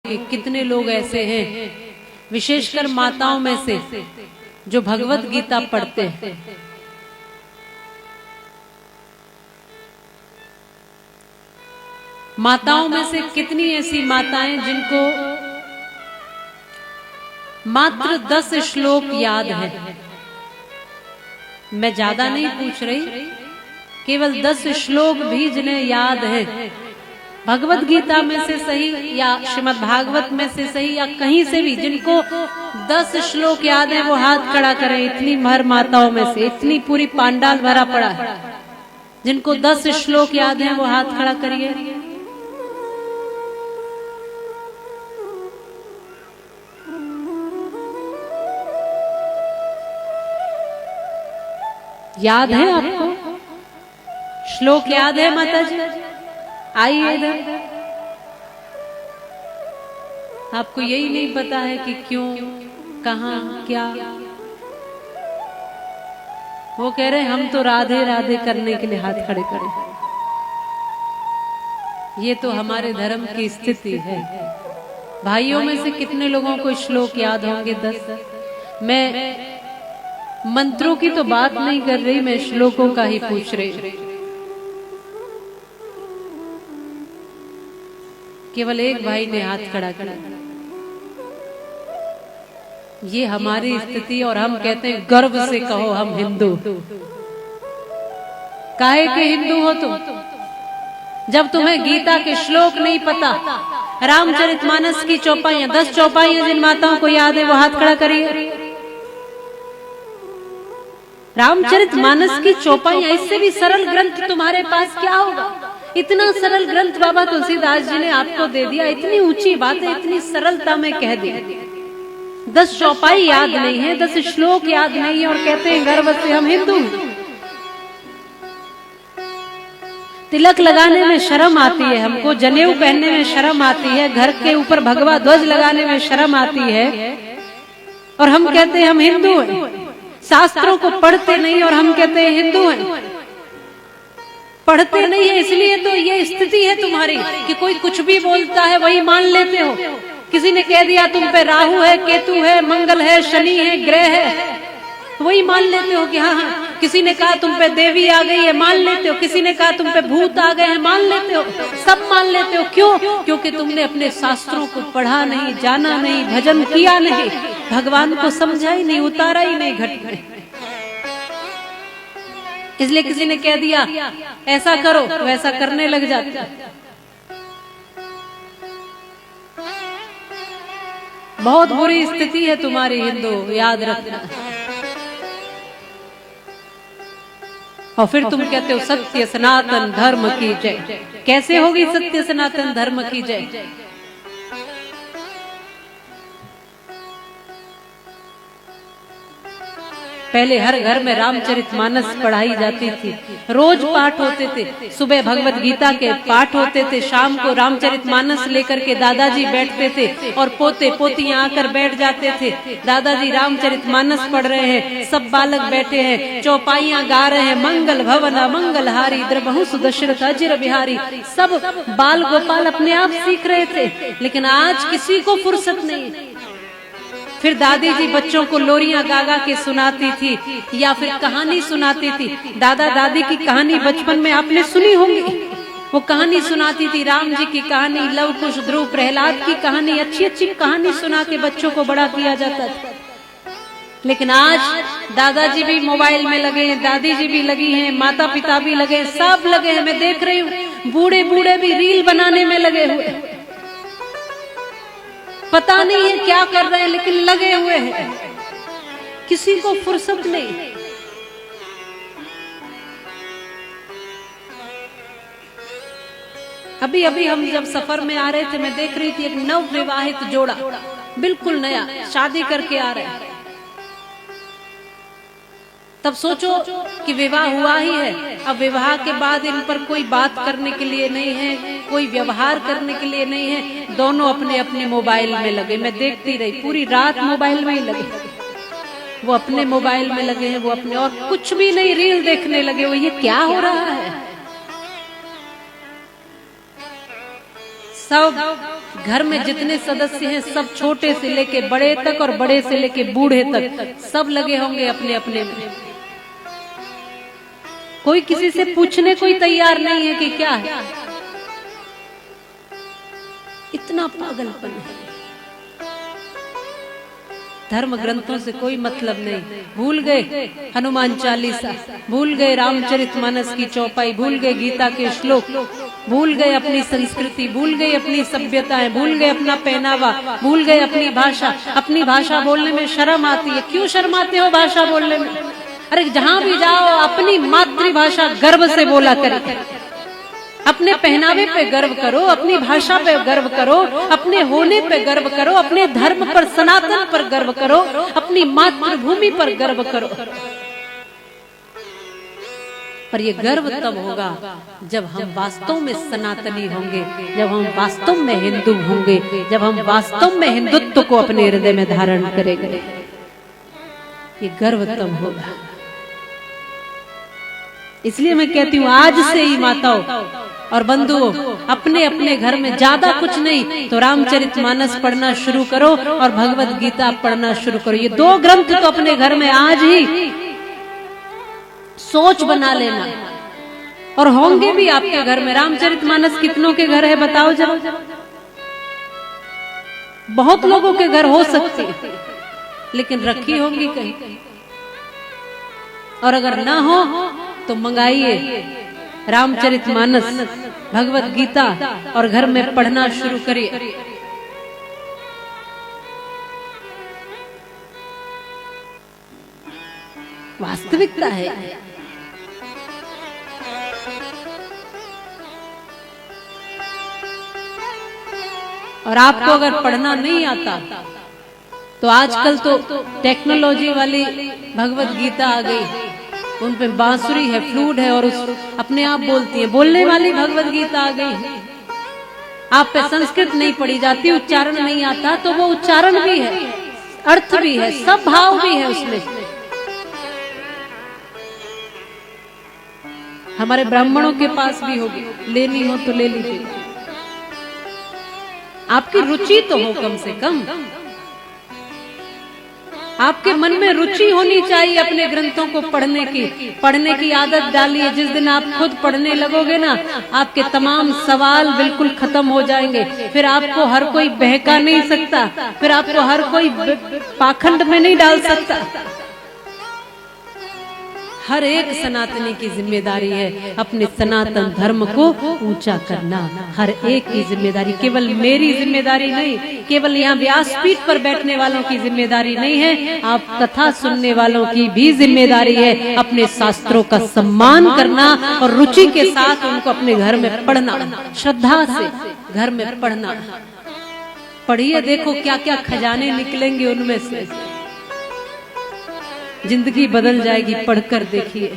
कि कितने लोग ऐसे हैं, विशेषकर माताओं में से, जो भगवत गीता पढ़ते हैं। माताओं में से कितनी ऐसी माताएं जिनको मात्र 10 श्लोक याद है। मैं ज्यादा नहीं पूछ रही, केवल 10 श्लोक भी जिन्हें याद है, भगवत गीता में से सही या श्रीमद् भागवत में से सही या कहीं से भी, जिनको 10 श्लोक याद है वो हाथ खड़ा करें। इतनी महर माताओं में से, इतनी पूरी पांडाल भरा पड़ा है, जिनको 10 श्लोक याद है वो हाथ खड़ा करिए। याद है आपको? श्लोक याद है माता जी? आइए इधर। आपको यही नहीं पता है कि क्यों, कहां, क्या? वो कह रहे हम तो राधे राधे करने के लिए हाथ खड़े करें। ये तो हमारे धर्म की स्थिति है। भाइयों में से कितने लोगों को श्लोक याद होंगे? 10। मैं मंत्रों की तो बात नहीं कर रही, मैं श्लोकों का ही पूछ रही। केवल एक भाई ने हाथ खड़ा किया। ये हमारी स्थिति, और हम कहते हैं गर्व से कहो हम हिंदू। काहे के हिंदू हो तुम? जब तुम्हें गीता के श्लोक नहीं पता, रामचरितमानस की चौपाइयां, 10 चौपाइयां जिन माताओं को याद है वो हाथ खड़ा करिए। रामचरितमानस की चौपाइयां, इससे भी सरल ग्रंथ तुम्हारे पास क्या होगा? इतना सरल ग्रंथ बाबा तुलसीदास जी ने आपको दे दिया। इतनी ऊंची बातें इतनी सरलता में कह दी। 10 चौपाई याद नहीं है, 10 श्लोक याद नहीं है, और कहते हैं गर्व से हम हिंदू। तिलक लगाने में शर्म आती है हमको, जनेऊ पहनने में शर्म आती है, घर के ऊपर भगवा ध्वज लगाने में शर्म आती है, और हम कहते हैं हम हिंदू हैं। शास्त्रों को पढ़ते नहीं और हम कहते हैं हिंदू हैं। पढ़ते नहीं है इसलिए तो ये स्थिति है तुम्हारी कि कोई कुछ भी बोलता है वही मान लेते हो। किसी ने कह दिया तुम पे राहु है, केतु है, मंगल है, शनि है, ग्रह है, वही मान लेते हो कि हाँ हाँ। किसी ने कहा तुम पे देवी आ गई है, मान लेते हो। किसी ने कहा तुम पे भूत आ गए हैं, मान लेते हो। सब मान लेते हो। क्यों? क्योंकि तुमने अपने शास्त्रों को पढ़ा नहीं, जाना नहीं, भजन किया नहीं, भगवान को समझा ही नहीं, उतारा ही नहीं घट में। इसलिए किसी ने कह दिया ऐसा करो तो ऐसा करने लग जाते। बहुत बुरी स्थिति है तुम्हारी हिंदू, याद रखना। और फिर तुम कहते हो सत्य सनातन धर्म की जय। कैसे होगी सत्य सनातन धर्म की जय? पहले हर घर में रामचरितमानस पढ़ाई जाती थी, रोज पाठ होते थे। सुबह भगवत गीता के पाठ होते थे, शाम को रामचरितमानस लेकर के दादाजी बैठते थे और पोते पोतियां आकर बैठ जाते थे। दादाजी रामचरितमानस पढ़ रहे हैं, सब बालक बैठे हैं, चौपाइयां गा रहे हैं, मंगल भवन मंगल हारी द्रबहु सुदशरथ अजिर बिहारी। सब बाल गोपाल अपने आप सीख रहे थे, लेकिन आज किसी को फुर्सत नहीं। फिर दादी जी बच्चों को लोरियां गा गा के सुनाती थी या फिर कहानी सुनाती थी। दादा दादी की कहानी बचपन में आपने सुनी होंगी। वो कहानी सुनाती थी, राम जी की कहानी, लव कुश, ध्रुव, प्रहलाद की कहानी, अच्छी अच्छी कहानी सुना के बच्चों को बड़ा किया जाता था। लेकिन आज दादाजी भी मोबाइल में लगे हैं, दादी जी भी लगी हैं, माता पिता भी लगे हैं, सब लगे हैं। मैं देख रही हूँ बूढ़े बूढ़े भी रील बनाने में लगे हुए। पता नहीं है क्या कर रहे हैं, लेकिन लगे हुए हैं। किसी को फुर्सत नहीं। अभी अभी हम जब सफर में आ रहे थे, मैं देख रही थी एक नव विवाहित जोड़ा, बिल्कुल नया, शादी करके आ रहे हैं। तब सोचो कि विवाह हुआ ही है, अब विवाह के बाद इन पर कोई बात करने के लिए नहीं है, कोई व्यवहार करने के लिए नहीं है। दोनों अपने अपने मोबाइल में लगे। मैं देखती रही, पूरी रात मोबाइल में ही लगे। वो अपने मोबाइल में लगे हैं, वो अपने, और कुछ भी नहीं, रील देखने लगे। वो ये क्या हो रहा है? सब घर में जितने सदस्य हैं सब छोटे से लेके बड़े तक और बड़े से लेके बूढ़े तक सब लगे होंगे अपने अपने में। कोई किसी से पूछने कोई तैयार नहीं है कि क्या है। इतना पागलपन है। धर्म ग्रंथों से कोई मतलब नहीं। भूल गए हनुमान चालीसा, भूल गए रामचरितमानस की चौपाई, भूल गए गीता के श्लोक, भूल गए अपनी संस्कृति, भूल गए अपनी सभ्यताएं, भूल गए अपना पहनावा, भूल गए अपनी भाषा। अपनी भाषा बोलने में शर्म आती है। क्यों शर्माते हो भाषा बोलने में? अरे जहां भी जाओ अपनी मातृभाषा गर्व से बोला करें। अपने पहनावे पे गर्व करो, अपनी भाषा पे गर्व करो, अपने होने पे गर्व करो, अपने धर्म पर, सनातन पर गर्व करो, अपनी मातृभूमि पर गर्व करो। पर ये गर्व तब होगा जब हम वास्तव में सनातनी होंगे, जब हम वास्तव में हिंदू होंगे, जब हम वास्तव में हिंदुत्व को अपने हृदय में धारण करेंगे। ये गर्व तब होगा। इसलिए मैं कहती हूँ आज से ही माताओं और बंधुओं अपने अपने घर में ज्यादा कुछ नहीं तो रामचरितमानस पढ़ना शुरू करो और भगवत गीता पढ़ना शुरू करो। ये 2 ग्रंथ तो अपने घर में आज ही सोच बना लेना। और होंगे भी आपके घर में। रामचरितमानस कितनों के घर है बताओ जरा? बहुत लोगों के घर हो सकती है, लेकिन रखी होंगी कहीं। और अगर ना हो तो मंगाइए रामचरितमानस, भगवत गीता और घर में पढ़ना शुरू करिए। वास्तविकता है। और आपको अगर पढ़ना नहीं आता तो आजकल तो टेक्नोलॉजी वाली भगवत गीता आ गई, उन पे बांसुरी है, फ्लूट है और उस अपने आप बोलती है। बोलने वाली भगवत गीता आ गई है। आप पे संस्कृत नहीं पढ़ी जाती, उच्चारण नहीं आता, तो वो उच्चारण भी है, अर्थ भी है, सब भाव भी है उसमें। हमारे ब्राह्मणों के पास भी होगी, लेनी हो तो ले लीजिए। आपकी रुचि तो हो कम से कम। आपके मन में रुचि होनी चाहिए अपने ग्रंथों को पढ़ने की आदत डालिए। जिस दिन आप खुद पढ़ने लगोगे ना, आपके तमाम सवाल बिल्कुल खत्म हो जाएंगे। फिर आपको हर कोई बहका नहीं सकता, फिर आपको हर कोई पाखंड में नहीं डाल सकता। हर एक सनातनी की जिम्मेदारी है अपने सनातन धर्म को ऊंचा करना। हर एक की जिम्मेदारी, केवल मेरी जिम्मेदारी नहीं, केवल यहाँ व्यासपीठ पर बैठने वालों की जिम्मेदारी नहीं है, आप कथा सुनने वालों की भी जिम्मेदारी है अपने शास्त्रों का सम्मान करना और रुचि के साथ उनको अपने घर में पढ़ना, श्रद्धा से घर में पढ़ना। पढ़िए, देखो क्या क्या खजाने निकलेंगे उनमें से। जिंदगी बदल जाएगी, पढ़कर देखिए।